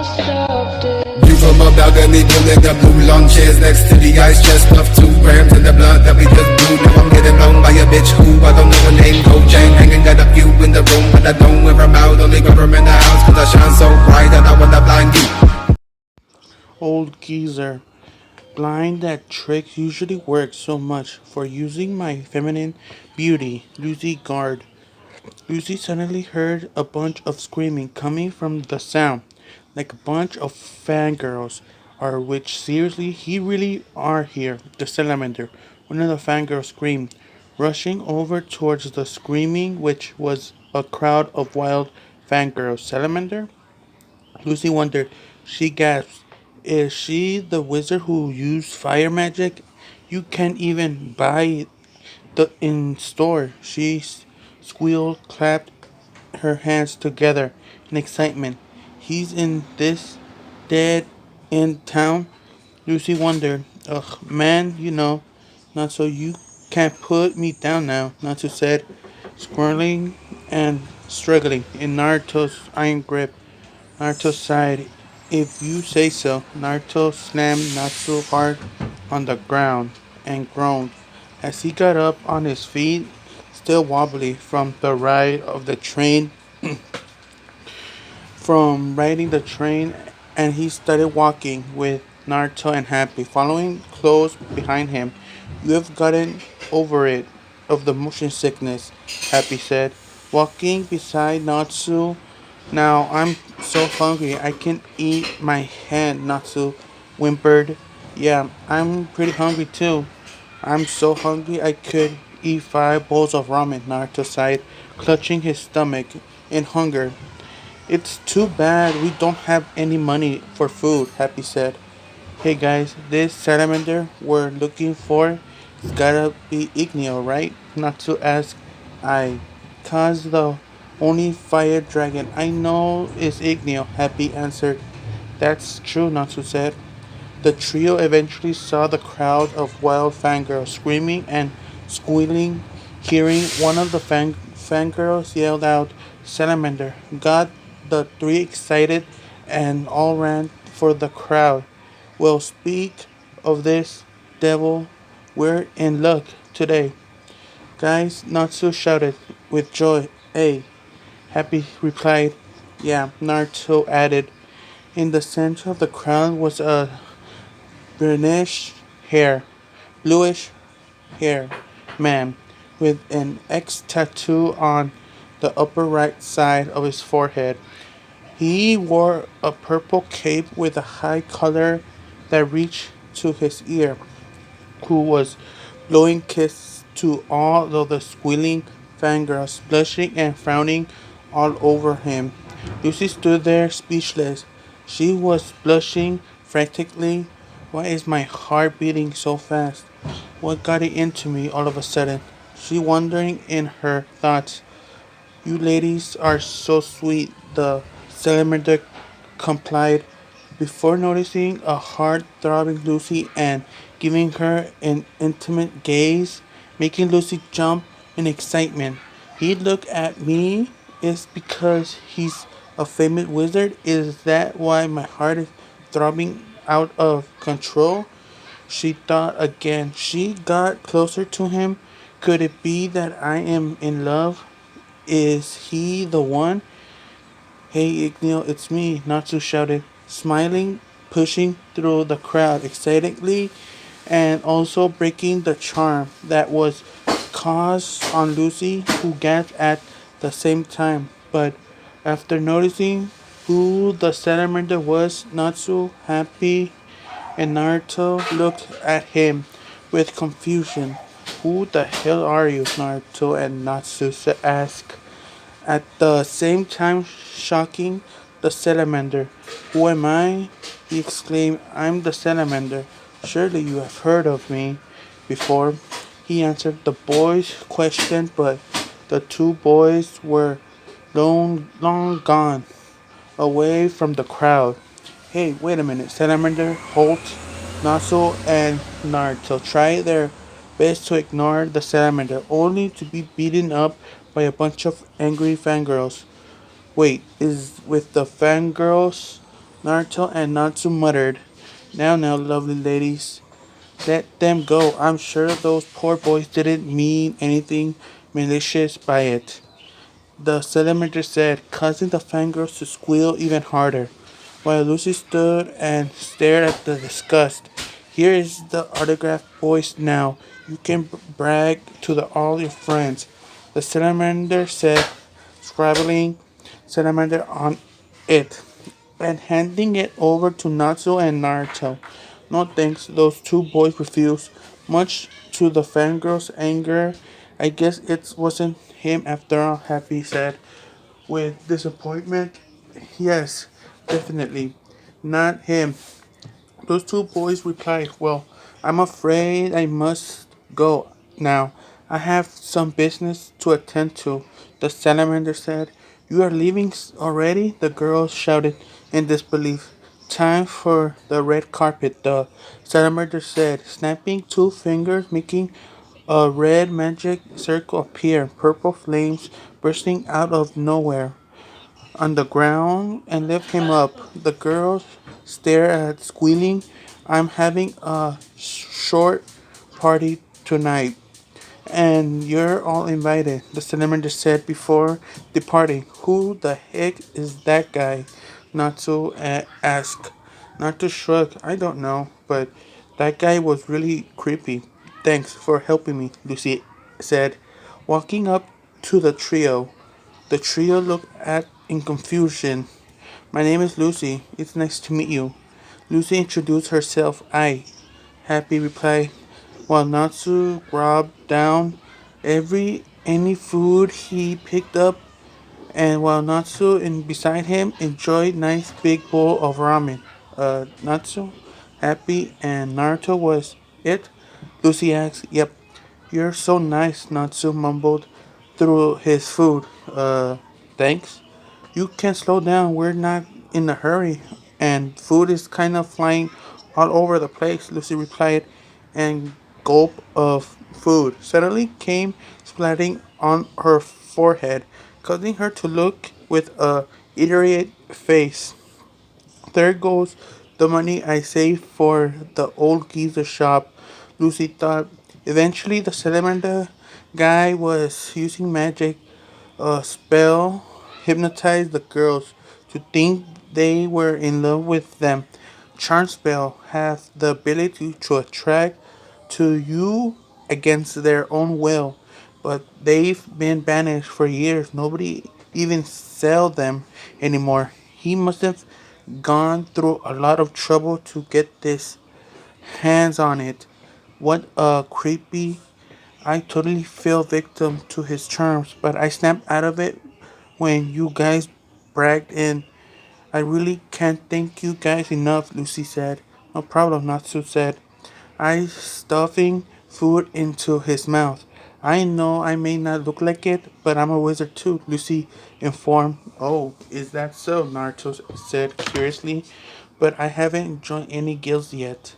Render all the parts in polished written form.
View from a balcony, building the blue lawn chairs next to the ice chest. Stuffed 2 grams in the blunt that we just blew. Now I'm getting blown by a bitch who I don't know her name. Gold chain hanging, got a few in the room, but I don't wear them out. Only wear them in the house, cause I shine so bright that I wanna blind you. Old geezer. Blind that trick usually works so much for using my feminine beauty. Lucy guard. Lucy suddenly heard a bunch of screaming coming from the sound, like a bunch of fangirls. Are which seriously he really are here. The salamander. One of the fangirls screamed, rushing over towards the screaming, which was a crowd of wild fangirls. Salamander? Lucy wondered. She gasped. Is she the wizard who used fire magic? You can't even buy the in store. Squealed, clapped her hands together in excitement. He's in this dead end town? Lucy wondered. Ugh, man, not so you can't put me down now, Natsu said, squirming and struggling in Naruto's iron grip. Naruto sighed. If you say so. Naruto slammed Natsu hard on the ground and groaned as he got up on his feet, still wobbly from the ride of the train, from riding the train, and he started walking with Naruto and Happy following close behind him. You have gotten over it of the motion sickness, Happy said, walking beside Natsu. Now I'm so hungry I can eat my hand, Natsu whimpered. Yeah, I'm pretty hungry too. I'm so hungry I could eat 5 bowls of ramen, Naruto sighed, clutching his stomach in hunger. It's too bad we don't have any money for food, Happy said. Hey guys, this salamander we're looking for, it's gotta be Igneo, right? Natsu asked. I. Cause the only fire dragon I know is Igneo, Happy answered. That's true, Natsu said. The trio eventually saw the crowd of wild fangirls screaming and squealing. Hearing one of the fangirls yelled out, Salamander, got the 3 excited and all ran for the crowd. Well, speak of this, devil, we're in luck today. Guys, Natsu shouted with joy. Hey, Happy replied. Yeah, Naruto added. In the center of the crowd was a Bluish hair, bluish hair man with an X tattoo on the upper right side of his forehead. He wore a purple cape with a high collar that reached to his ear, who was blowing kisses to all of the squealing fangirls, blushing and frowning all over him. Lucy stood there speechless. She was blushing frantically. Why is my heart beating so fast? What got it into me all of a sudden? She wondering in her thoughts. You ladies are so sweet, the salamander complied, before noticing a heart-throbbing Lucy and giving her an intimate gaze, making Lucy jump in excitement. He looked at me. Is because he's a famous wizard? Is that why my heart is throbbing out of control? She thought again. She got closer to him. Could it be that I am in love? Is he the one? Hey, Igneo, it's me, Natsu shouted, smiling, pushing through the crowd excitedly, and also breaking the charm that was cast on Lucy, who gasped at the same time. But after noticing who the salamander was, Natsu, Happy, and Naruto looked at him with confusion. Who the hell are you? Naruto and Natsu asked. At the same time shocking the salamander. Who am I? He exclaimed. I'm the salamander. Surely you have heard of me before. He answered the boy's question, but the 2 boys were long gone, away from the crowd. Hey, wait a minute. Salamander, Holt, Natsu, and Naruto try their best to ignore the salamander, only to be beaten up by a bunch of angry fangirls. Wait, is with the fangirls Naruto and Natsu muttered, now, lovely ladies. Let them go. I'm sure those poor boys didn't mean anything malicious by it. The Salamander said, causing the fangirls to squeal even harder, while Lucy stood and stared at the disgust. Here is the autographed voice now. You can brag to all your friends. The Salamander said, scribbling Salamander on it and handing it over to Natsu and Naruto. No thanks, those two boys refused, much to the fangirl's anger. I guess it wasn't him after all, Happy said with disappointment. Yes, definitely. Not him. Those two boys replied, well, I'm afraid I must go now. I have some business to attend to. The salamander said, you are leaving already? The girls shouted in disbelief. Time for the red carpet, the salamander said, snapping two fingers, making a red magic circle appear, purple flames bursting out of nowhere on the ground and lift him up. The girls stare at squealing. I'm having a short party tonight, and you're all invited, the salamander said before departing. Who the heck is that guy? Natsu asked. Natsu shrugged. I don't know, but that guy was really creepy. Thanks for helping me, Lucy said, walking up to the trio. The trio looked at in confusion. My name is Lucy. It's nice to meet you. Lucy introduced herself. I, Happy replied, while Natsu gulped down any food he picked up, and while Natsu and beside him enjoyed nice big bowl of ramen. Natsu, Happy, and Naruto was it? Lucy asked. Yep. You're so nice, Natsu mumbled through his food. Thanks. You can slow down. We're not in a hurry. And food is kind of flying all over the place, Lucy replied, and gulp of food suddenly came splattering on her forehead, causing her to look with a irate face. There goes the money I saved for the old geezer shop, Lucy thought. Eventually, the salamander guy was using magic. A spell hypnotized the girls to think they were in love with them. Charm spell has the ability to attract to you against their own will, but they've been banished for years. Nobody even sell them anymore. He must have gone through a lot of trouble to get this hands on it. What a creepy. I totally fell victim to his charms, but I snapped out of it when you guys bragged in. I really can't thank you guys enough, Lucy said. No problem, Natsu said. I stuffing food into his mouth. I know I may not look like it, but I'm a wizard too, Lucy informed. Oh, is that so? Naruto said curiously. But I haven't joined any guilds yet,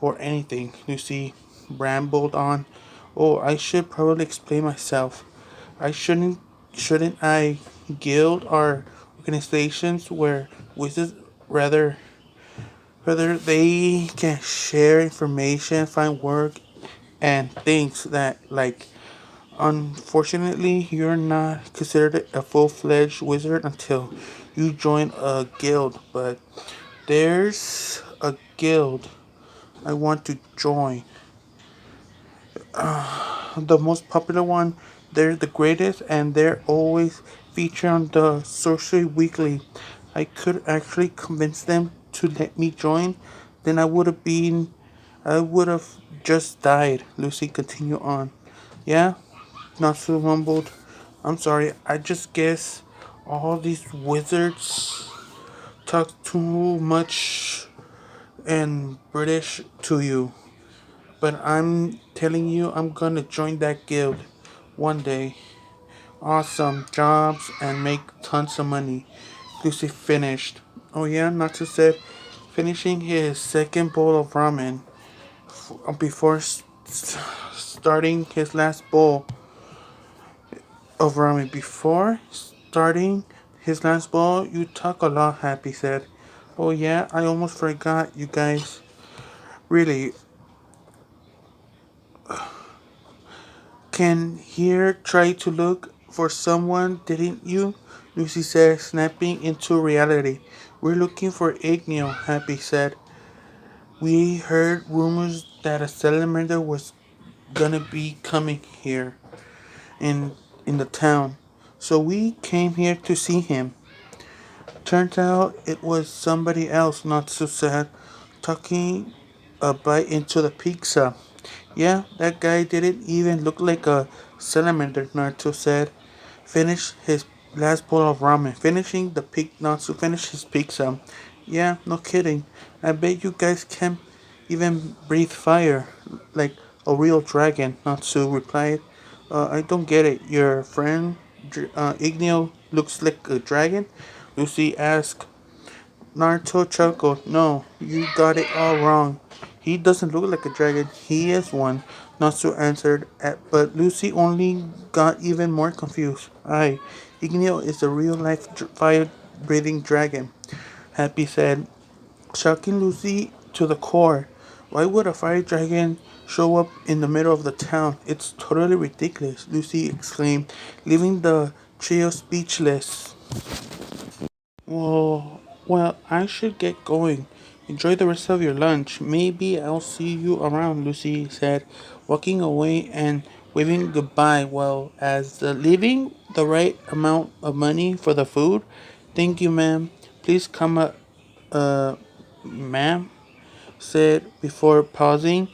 or anything, Lucy rambled on. Oh, I should probably explain myself. I shouldn't I? Guild are organizations where wizards rather whether they can share information, find work, and things that like. Unfortunately, you're not considered a full-fledged wizard until you join a guild. But there's a guild I want to join. The most popular one. They're the greatest, and they're always featured on the Sorcery Weekly. I could actually convince them to let me join. Then I would have just died. Lucy continued on. Yeah, Natsu mumbled. I'm sorry. I just guess all these wizards talk too much and British to you. But I'm telling you, I'm gonna join that guild one day. Awesome jobs and make tons of money. Lucy finished. Oh yeah, Natsu said, finishing his second bowl of ramen before starting his last bowl of ramen. Before starting his last bowl, you talk a lot, Happy said. Oh yeah, I almost forgot, you guys. Really, can here try to look for someone, didn't you? Lucy said, snapping into reality. We're looking for Igneo, Happy said. We heard rumors that a salamander was gonna be coming here in in the town. So we came here to see him. Turns out it was somebody else, not so sad, tucking a bite into the pizza. Yeah, that guy didn't even look like a salamander, Naruto said. Finish his last bowl of ramen. Finishing the pig Natsu finished his pizza. Yeah, no kidding. I bet you guys can't even breathe fire like a real dragon, Natsu replied. I don't get it. Your friend Igneo looks like a dragon? Lucy asked. Naruto chuckled. No, you got it all wrong. He doesn't look like a dragon. He is one. Natsu answered, but Lucy only got even more confused. Aye, Igneo is a real life fire breathing dragon, Happy said, shocking Lucy to the core. Why would a fire dragon show up in the middle of the town? It's totally ridiculous, Lucy exclaimed, leaving the trio speechless. Well, I should get going. Enjoy the rest of your lunch. Maybe I'll see you around, Lucy said, walking away and waving goodbye while as leaving the right amount of money for the food. Thank you, ma'am. Please come up, ma'am, said before pausing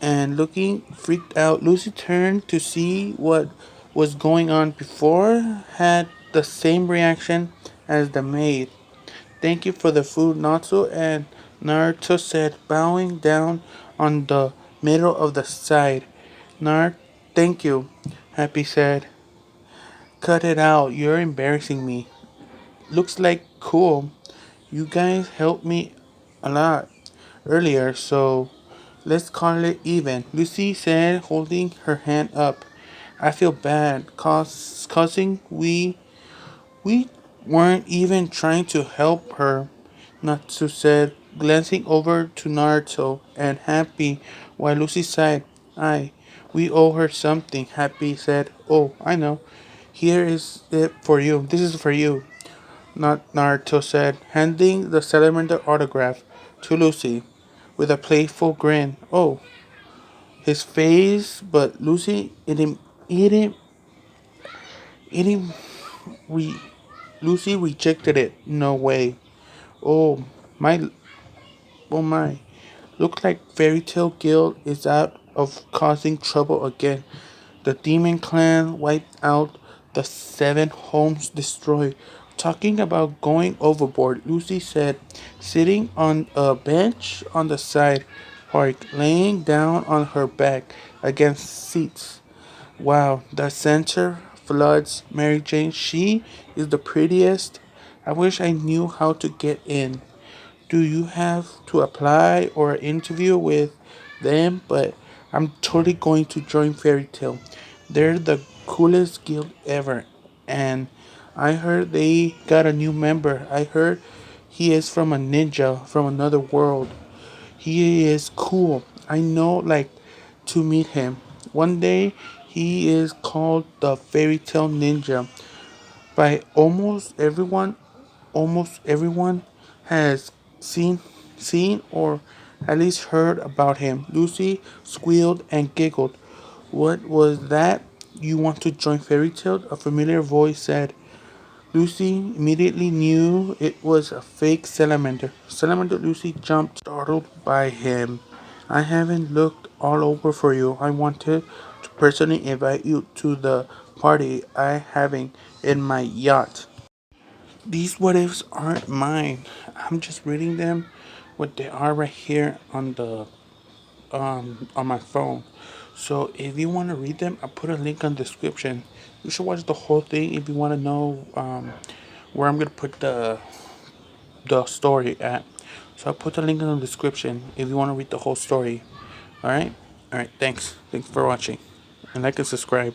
and looking freaked out. Lucy turned to see what was going on before had the same reaction as the maid. Thank you for the food, Natsu and Naruto said, bowing down on the middle of the side. Thank you, Happy said. Cut it out, you're embarrassing me. Looks like cool. You guys helped me a lot earlier, so let's call it even, Lucy said, holding her hand up. I feel bad, causing we weren't even trying to help her, Natsu said, glancing over to Naruto and Happy while Lucy sighed. Aye, we owe her something, Happy said. Oh, I know. Here is it for you. This is for you, not Naruto said, handing the salamander autograph to Lucy with a playful grin. Oh, his face, but Lucy, it didn't re- Lucy rejected it. No way. Oh my, oh my. Looks like Fairy Tale Guild is out of causing trouble again. The Demon Clan wiped out, the 7 homes destroyed. Talking about going overboard, Lucy said, sitting on a bench on the side, park, laying down on her back against seats. Wow, the center floods. Mary Jane, she is the prettiest. I wish I knew how to get in. Do you have to apply or interview with them? But I'm totally going to join Fairy Tale. They're the coolest guild ever. And I heard they got a new member. I heard he is from a ninja from another world. He is cool. I know like to meet him. One day he is called the Fairy Tale Ninja by almost everyone has seen or at least heard about him. Lucy squealed and giggled. What was that? You want to join Fairy Tale? A familiar voice said. Lucy immediately knew it was a fake salamander. Salamander Lucy jumped, startled by him. I haven't looked all over for you. I wanted to personally invite you to the party I having in my yacht. These what ifs aren't mine. I'm just reading them what they are right here on my phone. So if you want to read them, I put a link on the description. You should watch the whole thing if you want to know where I'm gonna put the story at. So I put the link in the description if you want to read the whole story. All right, all right. Thanks for watching, and like and subscribe.